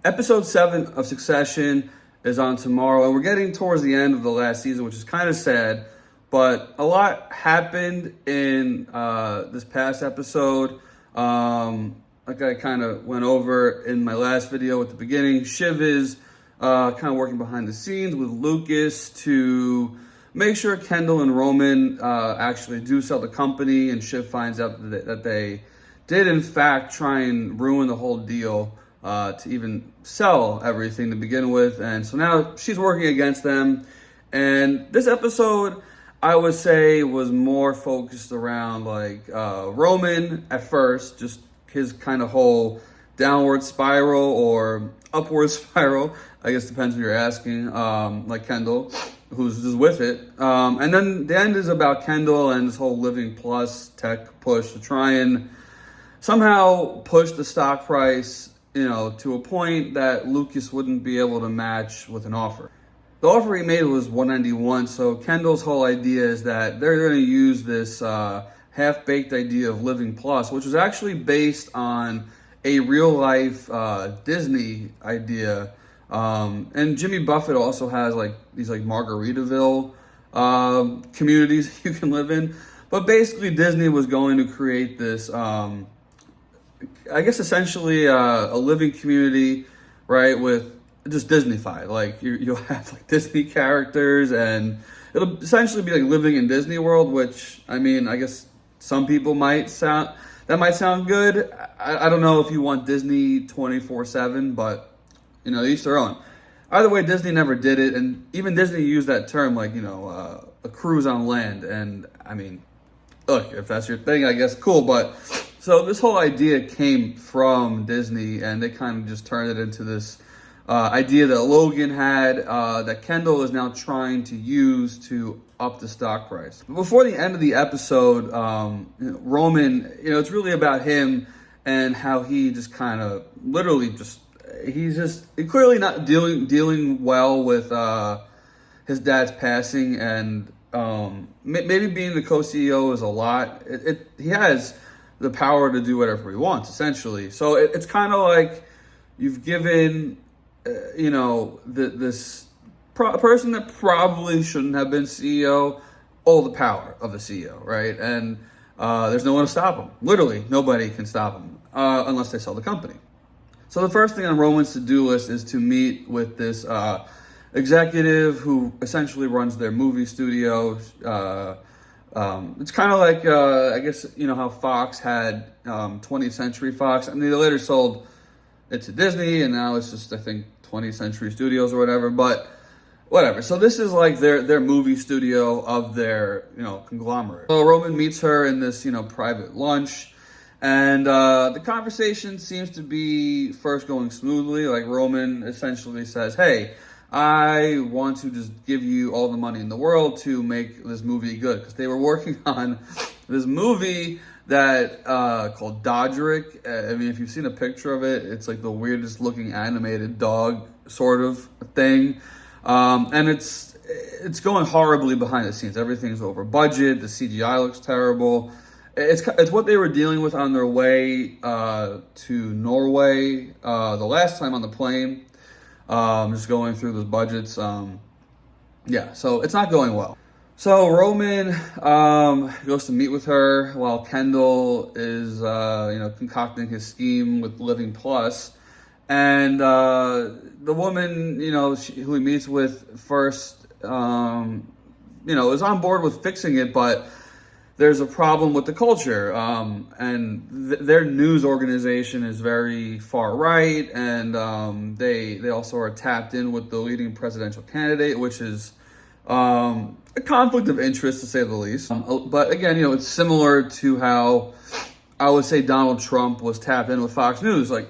Episode 7 of Succession is on tomorrow, and we're getting towards the end of the last season, which is kind of sad, but a lot happened in this past episode. Like I kind of went over in my last video at the beginning, Shiv is kind of working behind the scenes with Lukas to make sure Kendall and Roman actually do sell the company, and Shiv finds out that they did in fact try and ruin the whole deal to even sell everything to begin with. And so now she's working against them. And this episode, I would say, was more focused around like Roman at first, just his kind of whole downward spiral or upward spiral, I guess depends who you're asking, like Kendall, who's just with it. And then the end is about Kendall and this whole Living Plus tech push to try and somehow push the stock price, to a point that Lukas wouldn't be able to match with an offer. The offer he made was $191, so Kendall's whole idea is that they're going to use this half-baked idea of Living Plus, which was actually based on a real-life Disney idea. And Jimmy Buffett also has like these like Margaritaville communities you can live in. But basically Disney was going to create this, I guess essentially a living community, right, with just Disneyfied. Like you'll have like Disney characters, and it'll essentially be like living in Disney World, which, I mean, I guess some people might sound good. I don't know if you want Disney 24/7, but each their own. Either way, Disney never did it, and even Disney used that term like a cruise on land. And I mean, look, if that's your thing, I guess cool. But so this whole idea came from Disney, and they kind of just turned it into this idea that Logan had, that Kendall is now trying to use to up the stock price. Before the end of the episode, Roman, it's really about him and how he just kind of literally he's clearly not dealing well with his dad's passing, and maybe being the co-CEO is a lot. He has the power to do whatever he wants, essentially. So it's kind of like you've given this person that probably shouldn't have been CEO all the power of the CEO, right? And there's no one to stop him. Literally, nobody can stop him unless they sell the company. So the first thing on Roman's to-do list is to meet with this executive who essentially runs their movie studio. It's kind of like, I guess, how Fox had 20th Century Fox. I mean, they later sold it to Disney, and now it's just, I think, 20th Century Studios or whatever. But whatever. So this is like their movie studio of their, conglomerate. So Roman meets her in this, private lunch. And the conversation seems to be first going smoothly. Like Roman essentially says, hey, I want to just give you all the money in the world to make this movie good. Because they were working on this movie that called Dodrick. I mean, if you've seen a picture of it, it's like the weirdest looking animated dog sort of thing. And it's going horribly behind the scenes. Everything's over budget. The CGI looks terrible. It's what they were dealing with on their way to Norway the last time on the plane. Just going through those budgets. So it's not going well. So Roman goes to meet with her while Kendall is concocting his scheme with Living Plus. And the woman, who he meets with first, is on board with fixing it, but there's a problem with the culture, and their news organization is very far right, and they also are tapped in with the leading presidential candidate, which is a conflict of interest, to say the least. But again, it's similar to how I would say Donald Trump was tapped in with Fox News. Like,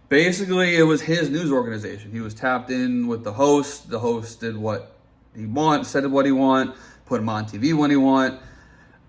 basically, it was his news organization. He was tapped in with the host. The host did what he want, said what he want, put him on TV when he want.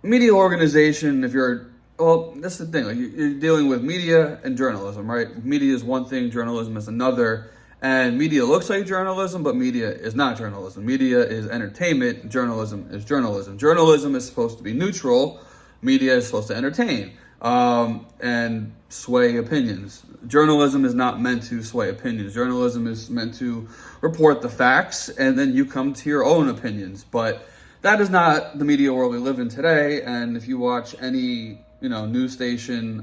Media organization, that's the thing. Like, you're dealing with media and journalism, right? Media is one thing, journalism is another. And media looks like journalism, but media is not journalism. Media is entertainment. Journalism is journalism. Journalism is supposed to be neutral. Media is supposed to entertain. and sway opinions. Journalism is not meant to sway opinions. Journalism is meant to report the facts, and then you come to your own opinions. But that is not the media world we live in today. And if you watch any, news station,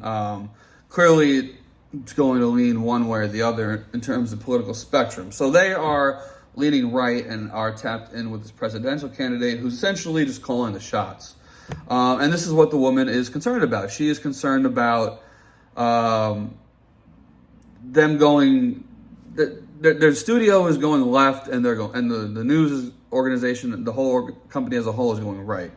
clearly it's going to lean one way or the other in terms of political spectrum. So they are leaning right and are tapped in with this presidential candidate who's essentially just calling the shots. And this is what the woman is concerned about. She is concerned about them going. Their studio is going left, and the news organization, the whole company as a whole, is going right.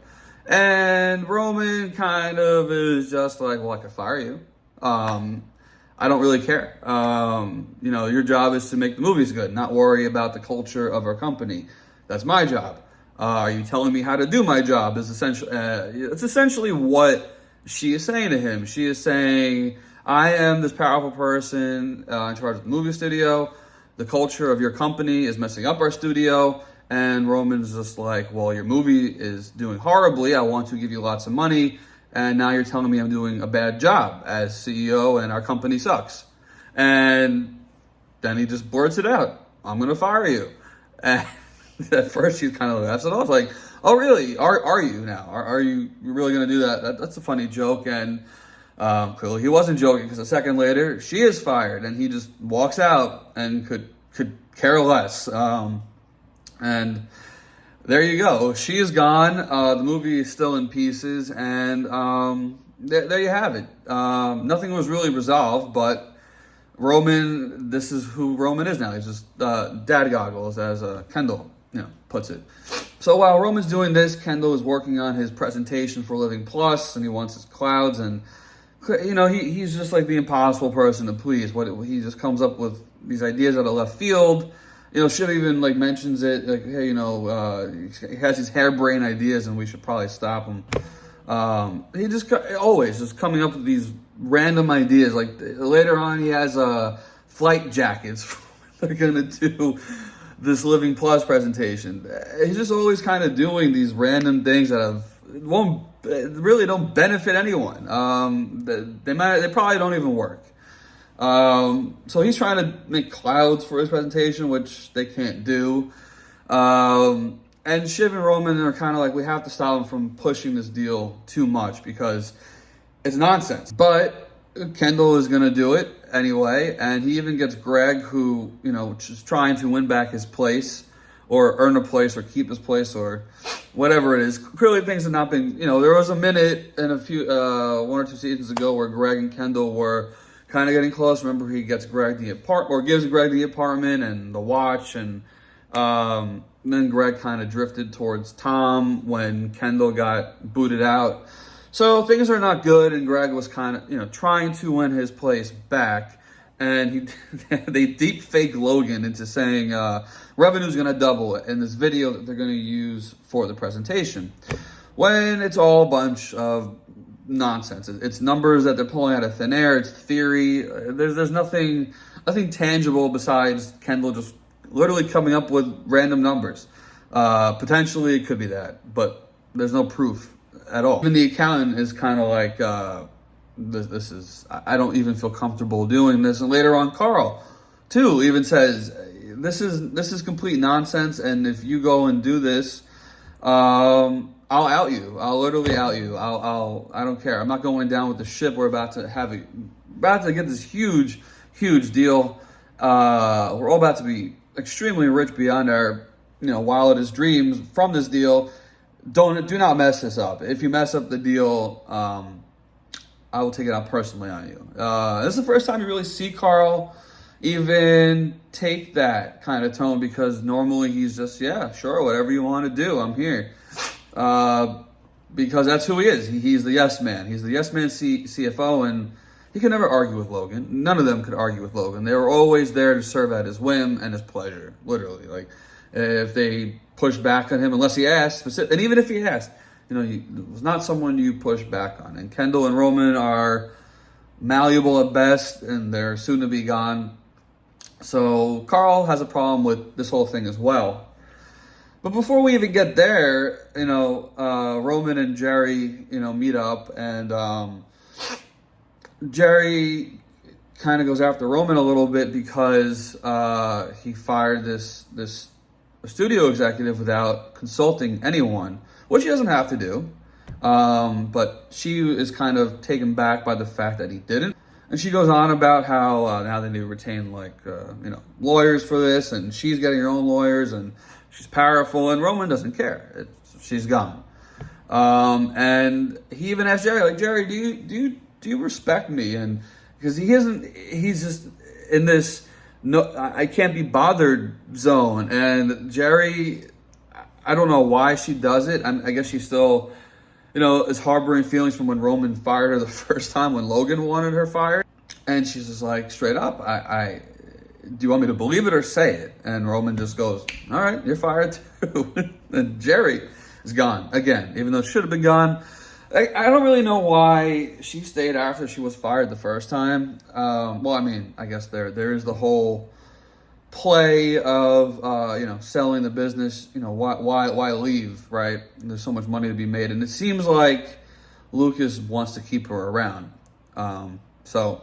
And Roman kind of is just like, well, I could fire you. I don't really care. Your job is to make the movies good, not worry about the culture of our company. That's my job. Are you telling me how to do my job? It's essentially what she is saying to him. She is saying, I am this powerful person in charge of the movie studio. The culture of your company is messing up our studio. And Roman's just like, well, your movie is doing horribly. I want to give you lots of money. And now you're telling me I'm doing a bad job as CEO and our company sucks. And then he just blurts it out. I'm going to fire you. And at first she kind of laughs it off like, oh, really? Are you now? Are you really going to do that? That's a funny joke. And clearly he wasn't joking, because a second later she is fired and he just walks out and could care less. And there you go. She is gone. The movie is still in pieces, and there you have it. Nothing was really resolved, but Roman, this is who Roman is now. He's just dad goggles, as Kendall puts it. So while Roman's doing this, Kendall is working on his presentation for Living Plus, and he wants his clouds, and he's just like the impossible person to please. He just comes up with these ideas out of left field. Shiv even mentions it, like, hey, he has these harebrained ideas and we should probably stop him. He just always just coming up with these random ideas. Like later on, he has flight jackets. They're gonna do this Living Plus presentation. He's just always kind of doing these random things that really don't benefit anyone. They probably don't even work. So he's trying to make clouds for his presentation, which they can't do. And Shiv and Roman are kind of like, we have to stop him from pushing this deal too much because it's nonsense. But Kendall is going to do it anyway. And he even gets Greg, who, just trying to win back his place or earn a place or keep his place or whatever it is. Clearly things have not been, there was a minute in one or two seasons ago where Greg and Kendall were kind of getting close. Remember, he gets Greg the apartment, or gives Greg the apartment and the watch, and then Greg kind of drifted towards Tom when Kendall got booted out. So things are not good, and Greg was kind of, trying to win his place back, and they deep fake Logan into saying revenue's going to double in this video that they're going to use for the presentation, when it's all a bunch of nonsense. It's numbers that they're pulling out of thin air. It's theory. There's nothing tangible besides Kendall just literally coming up with random numbers. Potentially it could be that, but there's no proof at all. Even the accountant is kind of like, this is, I don't even feel comfortable doing this. And later on, Carl too even says, this is complete nonsense, and if you go and do this, I'll out you. I'll literally out you. I don't care. I'm not going down with the ship. We're about to get this huge deal. We're all about to be extremely rich beyond our, wildest dreams from this deal. Do not mess this up. If you mess up the deal, I will take it out personally on you. This is the first time you really see Carl even take that kind of tone, because normally he's just, yeah, sure, whatever you want to do, I'm here. Because that's who he is. He's the yes man. He's the yes man CFO, and he can never argue with Logan. None of them could argue with Logan. They were always there to serve at his whim and his pleasure, literally. Like, if they push back on him, unless he asked, and even if he asked, he was not someone you push back on. And Kendall and Roman are malleable at best, and they're soon to be gone. So Carl has a problem with this whole thing as well. But before we even get there, Roman and Jerry, meet up, and Jerry kind of goes after Roman a little bit because he fired this studio executive without consulting anyone, which he doesn't have to do. But she is kind of taken back by the fact that he didn't. And she goes on about how now they need to retain lawyers for this, and she's getting her own lawyers, and she's powerful, and Roman doesn't care. She's gone. And he even asked Jerry, like, Jerry, do you respect me? And because he's just in this I can't be bothered zone. And Jerry, I don't know why she does it. I guess she still, is harboring feelings from when Roman fired her the first time when Logan wanted her fired. And she's just like, straight up, I do you want me to believe it or say it? And Roman just goes, all right, you're fired too. And Jerry is gone again, even though it should have been gone. I don't really know why she stayed after she was fired the first time. I guess there is the whole play of selling the business. Why leave, right? There's so much money to be made, and it seems like Lukas wants to keep her around. So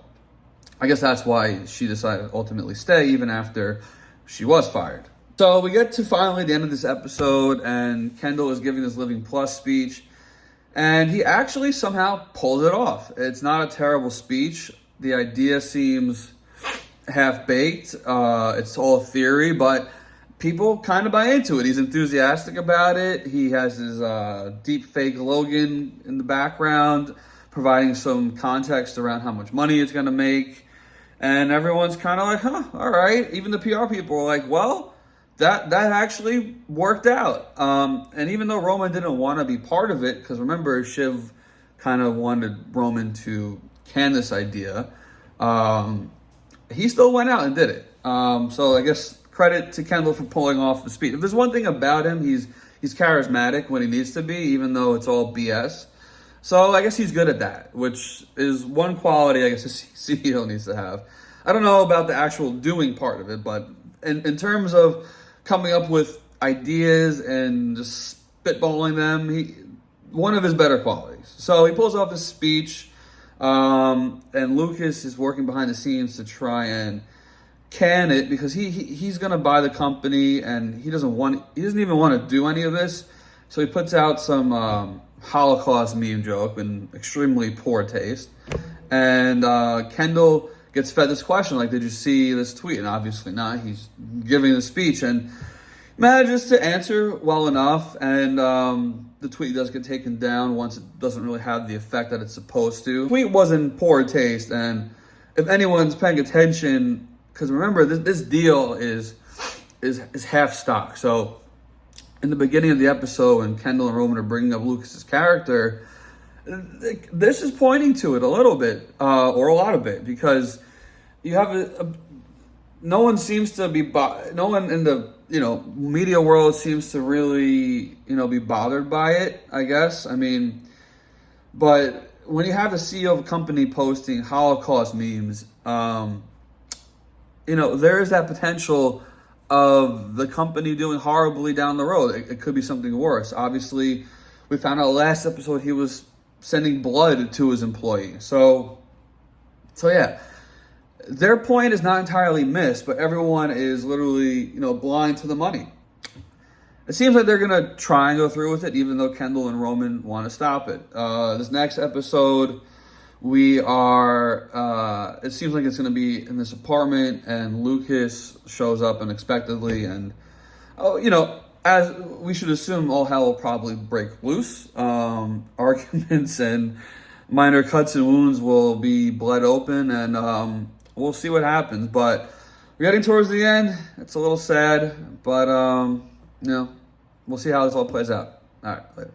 I guess that's why she decided to ultimately stay even after she was fired. So we get to finally the end of this episode, and Kendall is giving this Living Plus speech. And he actually somehow pulls it off. It's not a terrible speech. The idea seems half-baked. It's all theory, but people kind of buy into it. He's enthusiastic about it. He has his deep fake Logan in the background, providing some context around how much money it's going to make. And everyone's kind of like, all right. Even the PR people are like, well, that actually worked out. And even though Roman didn't want to be part of it, because remember, Shiv kind of wanted Roman to can this idea, he still went out and did it. So I guess credit to Kendall for pulling off the speech. If there's one thing about him, he's charismatic when he needs to be, even though it's all BS. So I guess he's good at that, which is one quality I guess a CEO needs to have. I don't know about the actual doing part of it, but in terms of coming up with ideas and just spitballing them, one of his better qualities. So he pulls off his speech, and Lukas is working behind the scenes to try and can it, because he's going to buy the company, and he doesn't even want to do any of this. So he puts out some Holocaust meme joke in extremely poor taste, and Kendall gets fed this question, like, did you see this tweet? And obviously not. He's giving the speech and manages to answer well enough, and the tweet does get taken down once it doesn't really have the effect that it's supposed to. The tweet was in poor taste, and if anyone's paying attention, because remember, this deal is half stock. So in the beginning of the episode, when Kendall and Roman are bringing up Lukas's character, this is pointing to it a little bit, or a lot of it, because you have no one in the media world seems to really be bothered by it, I guess. I mean, but when you have a CEO of a company posting Holocaust memes, there is that potential of the company doing horribly down the road. It could be something worse. Obviously, we found out last episode he was sending blood to his employee. So yeah, their point is not entirely missed, but everyone is literally, blind to the money. It seems like they're going to try and go through with it, even though Kendall and Roman want to stop it. This next episode, it seems like it's going to be in this apartment, and Lukas shows up unexpectedly, and, as we should assume, all hell will probably break loose. Arguments and minor cuts and wounds will be bled open, and we'll see what happens. But we're getting towards the end. It's a little sad, but we'll see how this all plays out. All right, later.